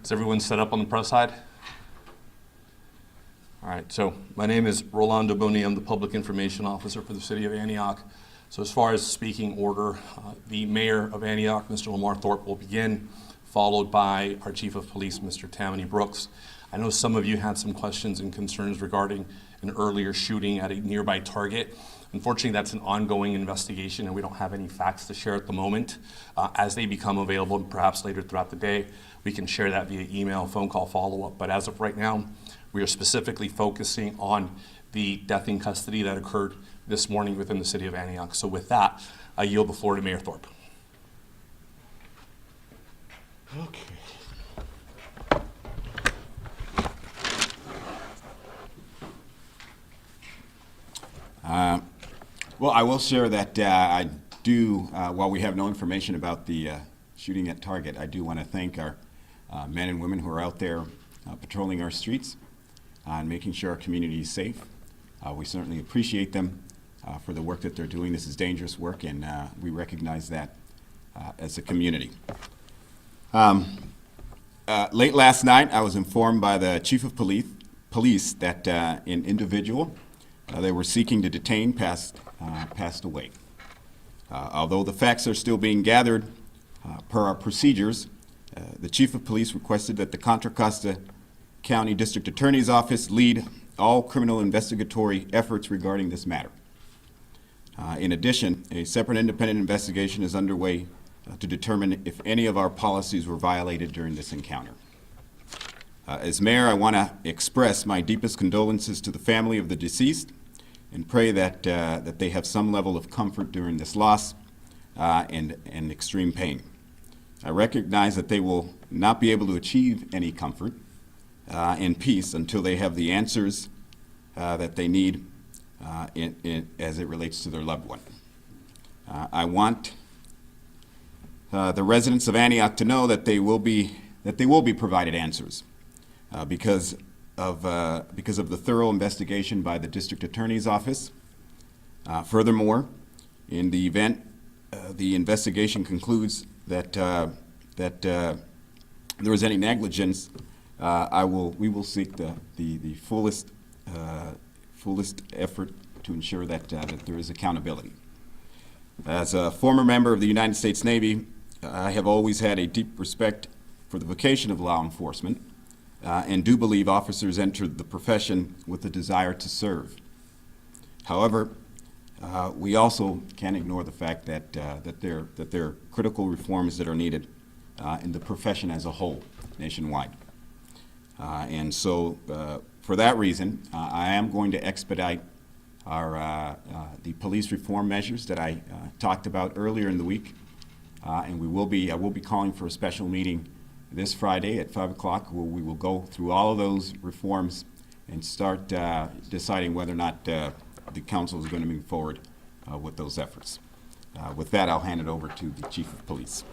Is everyone set up on the press side? All right, so my name is Rolando Boni. I'm the Public Information Officer for the City of Antioch. So as far as speaking order, the Mayor of Antioch, Mr. Lamar Thorpe, will begin, followed by our Chief of Police, Mr. Tammany Brooks. I know some of you had some questions and concerns regarding an earlier shooting at a nearby target. Unfortunately, that's an ongoing investigation and we don't have any facts to share at the moment. As they become available, and perhaps later throughout the day, we can share that via email, phone call, follow-up. But as of right now, we are specifically focusing on the death in custody that occurred this morning within the City of Antioch. So with that, I yield the floor to Mayor Thorpe. Okay. Well, I will share that I do, while we have no information about the shooting at Target, I do want to thank our men and women who are out there patrolling our streets and making sure our community is safe. We certainly appreciate them for the work that they're doing. This is dangerous work, and we recognize that as a community. Late last night, I was informed by the Chief of Police that an individual they were seeking to detain passed away. Although the facts are still being gathered per our procedures, the Chief of Police requested that the Contra Costa County District Attorney's Office lead all criminal investigatory efforts regarding this matter. In addition, a separate independent investigation is underway to determine if any of our policies were violated during this encounter. As mayor, I want to express my deepest condolences to the family of the deceased and pray that they have some level of comfort during this loss and extreme pain. I recognize that they will not be able to achieve any comfort and peace until they have the answers that they need as it relates to their loved one. I want the residents of Antioch to know that they will be provided answers because of the thorough investigation by the District Attorney's Office. Furthermore, in the event the investigation concludes that there was any negligence, we will seek the fullest effort to ensure that there is accountability. As a former member of the United States Navy, I have always had a deep respect for the vocation of law enforcement and do believe officers enter the profession with a desire to serve. However, we also can't ignore the fact that there are critical reforms that are needed in the profession as a whole, nationwide. And so, for that reason, I am going to expedite the police reform measures that I talked about earlier in the week, and I will be calling for a special meeting this Friday at 5 o'clock, where we will go through all of those reforms and start deciding whether or not the council is going to move forward with those efforts. With that, I'll hand it over to the Chief of Police.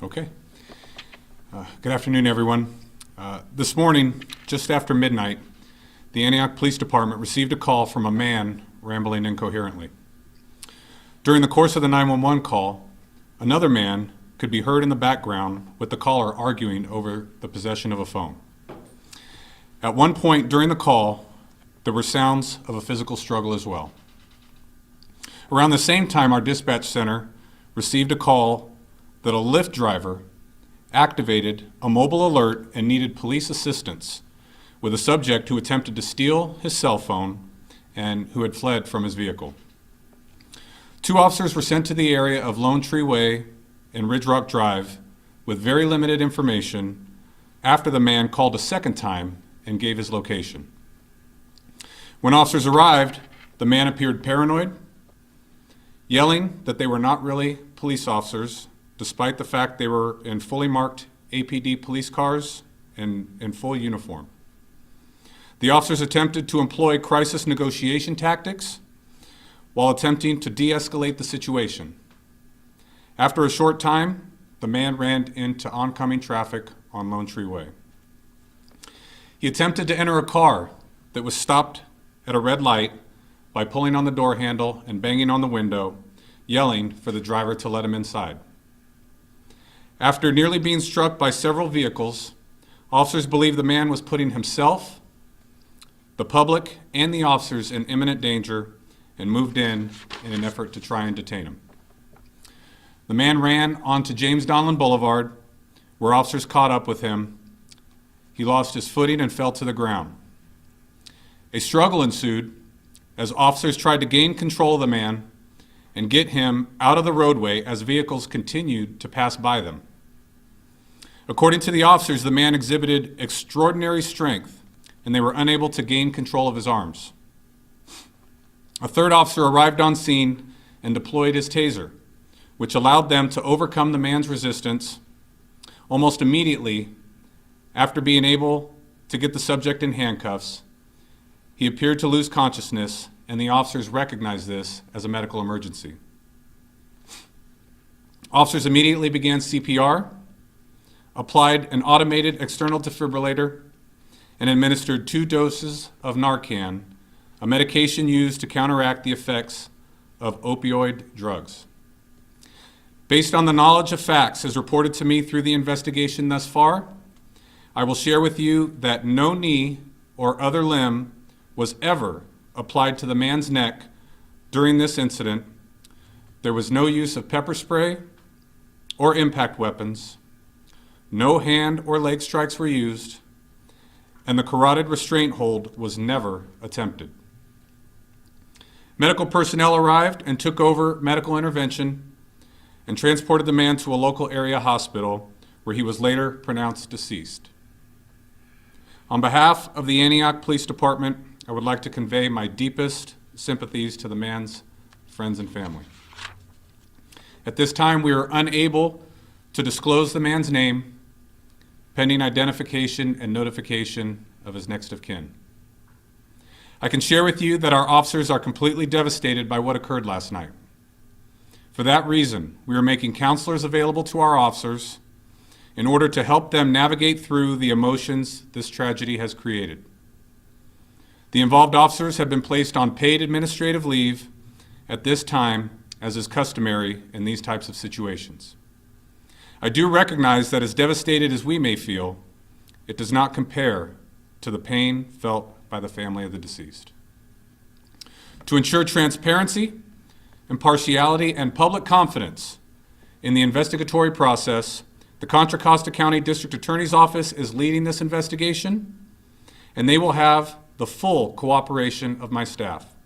Okay. Good afternoon, everyone. This morning, just after midnight, the Antioch Police Department received a call from a man rambling incoherently. During the course of the 911 call, another man could be heard in the background with the caller arguing over the possession of a phone. At one point during the call, there were sounds of a physical struggle as well. Around the same time, our dispatch center received a call that a Lyft driver activated a mobile alert and needed police assistance with a subject who attempted to steal his cell phone and who had fled from his vehicle. 2 officers were sent to the area of Lone Tree Way and Ridge Rock Drive with very limited information after the man called a second time and gave his location. When officers arrived, the man appeared paranoid, yelling that they were not really police officers, despite the fact they were in fully marked APD police cars and in full uniform. The officers attempted to employ crisis negotiation tactics while attempting to de-escalate the situation. After a short time, the man ran into oncoming traffic on Lone Tree Way. He attempted to enter a car that was stopped at a red light by pulling on the door handle and banging on the window, yelling for the driver to let him inside. After nearly being struck by several vehicles, officers believe the man was putting himself, the public, and the officers in imminent danger and moved in an effort to try and detain him. The man ran onto James Donlin Boulevard, where officers caught up with him. He lost his footing and fell to the ground. A struggle ensued as officers tried to gain control of the man and get him out of the roadway as vehicles continued to pass by them. According to the officers, the man exhibited extraordinary strength, and they were unable to gain control of his arms. A third officer arrived on scene and deployed his taser, which allowed them to overcome the man's resistance. Almost immediately, after being able to get the subject in handcuffs, he appeared to lose consciousness, and the officers recognized this as a medical emergency. Officers immediately began CPR, applied an automated external defibrillator, and administered 2 doses of Narcan, a medication used to counteract the effects of opioid drugs. Based on the knowledge of facts as reported to me through the investigation thus far, I will share with you that no knee or other limb was ever applied to the man's neck during this incident. There was no use of pepper spray or impact weapons. No hand or leg strikes were used, and the carotid restraint hold was never attempted. Medical personnel arrived and took over medical intervention and transported the man to a local area hospital where he was later pronounced deceased. On behalf of the Antioch Police Department, I would like to convey my deepest sympathies to the man's friends and family. At this time, we are unable to disclose the man's name, pending identification and notification of his next of kin. I can share with you that our officers are completely devastated by what occurred last night. For that reason, we are making counselors available to our officers in order to help them navigate through the emotions this tragedy has created. The involved officers have been placed on paid administrative leave at this time, as is customary in these types of situations. I do recognize that as devastated as we may feel, it does not compare to the pain felt by the family of the deceased. To ensure transparency, impartiality, and public confidence in the investigatory process, the Contra Costa County District Attorney's Office is leading this investigation, and they will have the full cooperation of my staff.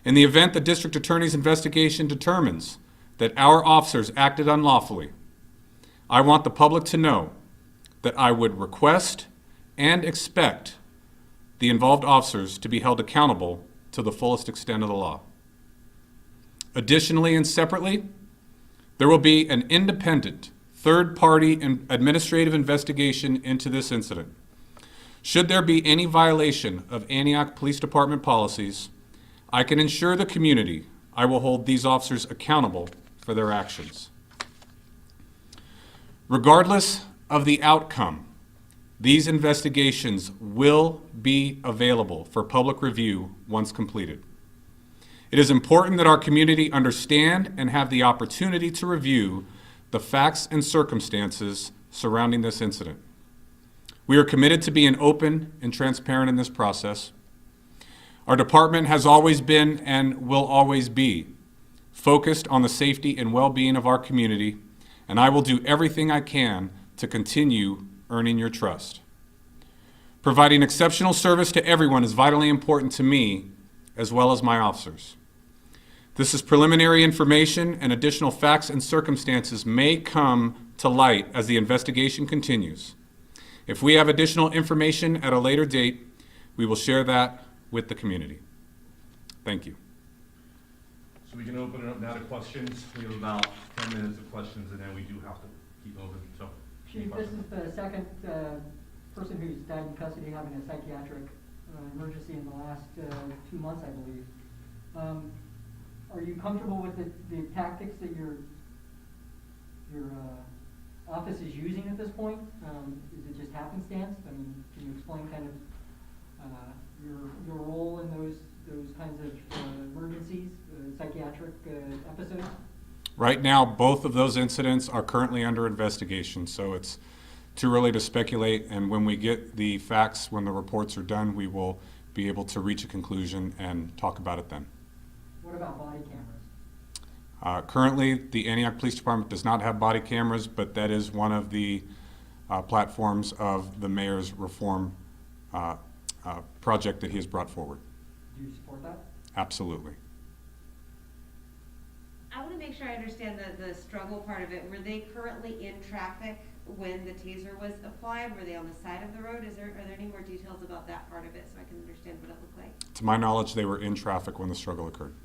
In the event the District Attorney's investigation determines that our officers acted unlawfully, I want the public to know that I would request and expect the involved officers to be held accountable to the fullest extent of the law. Additionally and separately, there will be an independent third-party administrative investigation into this incident. Should there be any violation of Antioch Police Department policies, I can assure the community I will hold these officers accountable for their actions. Regardless of the outcome, these investigations will be available for public review once completed. It is important that our community understand and have the opportunity to review the facts and circumstances surrounding this incident. We are committed to being open and transparent in this process. Our department has always been and will always be focused on the safety and well-being of our community, and I will do everything I can to continue earning your trust. Providing exceptional service to everyone is vitally important to me as well as my officers. This is preliminary information, and additional facts and circumstances may come to light as the investigation continues. If we have additional information at a later date, we will share that with the community. Thank you. So we can open it up now to questions. We have about 10 minutes of questions, and then we do have to keep moving. So, Chief, this is the second person who's died in custody having a psychiatric emergency in the last 2 months, I believe. Are you comfortable with the tactics that your office is using at this point? Is it just happenstance? I mean, can you explain kind of your role in those kinds of emergencies, psychiatric episodes? Right now, both of those incidents are currently under investigation, so it's too early to speculate, and when we get the facts, when the reports are done, we will be able to reach a conclusion and talk about it then. What about body cameras? Currently, the Antioch Police Department does not have body cameras, but that is one of the platforms of the mayor's reform project that he has brought forward. Do you support that? Absolutely. I want to make sure I understand the struggle part of it. Were they currently in traffic when the taser was applied? Were they on the side of the road? Are there any more details about that part of it so I can understand what it looked like? To my knowledge, they were in traffic when the struggle occurred.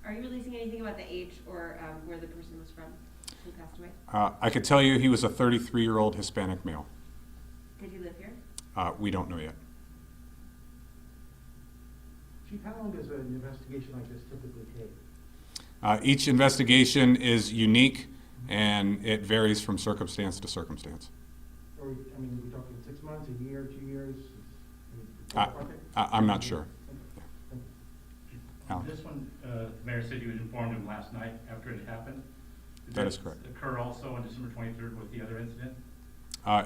Are you releasing anything about the age or where the person was from who passed away? I could tell you he was a 33-year-old Hispanic male. Did he live here? We don't know yet. Chief, how long does an investigation like this typically take? Each investigation is unique, and it varies from circumstance to circumstance. Or, I mean, are we talking 6 months, a year, 2 years? I'm not sure. Alan? This one, the mayor said you had informed him last night after it happened. Did That is correct. Occur also on December 23rd with the other incident?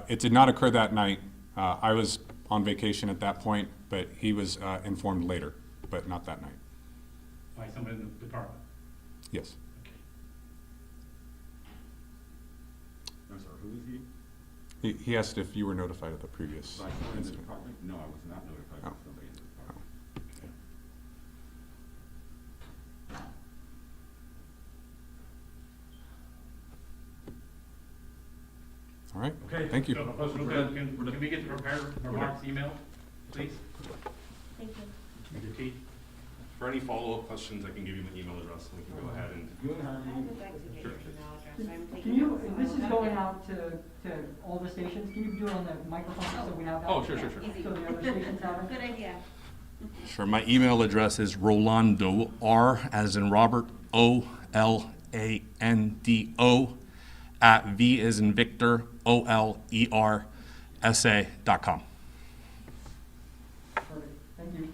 It did not occur that night. I was on vacation at that point, but he was informed later, but not that night. By someone in the department? Yes. Okay. I'm sorry, who is he? He asked if you were notified of the previous By someone in the incident. department? No, I was not notified of Oh. somebody in the department. All right. Okay. Thank you. So, can we get the prepared remarks email, please? Thank you. Mr. T? For any follow-up questions, I can give you my email address, and we can go ahead and. I would like to get your email address. I'm Can taking you, notes. if this is going out to all the stations, can you do it on the microphone so we have that? Oh, sure. Easy. So the other stations have Good it? idea. Sure, my email address is Rolando, R as in Robert, OLANDO, at V as in Victor, OLERSA.com. Perfect, thank you.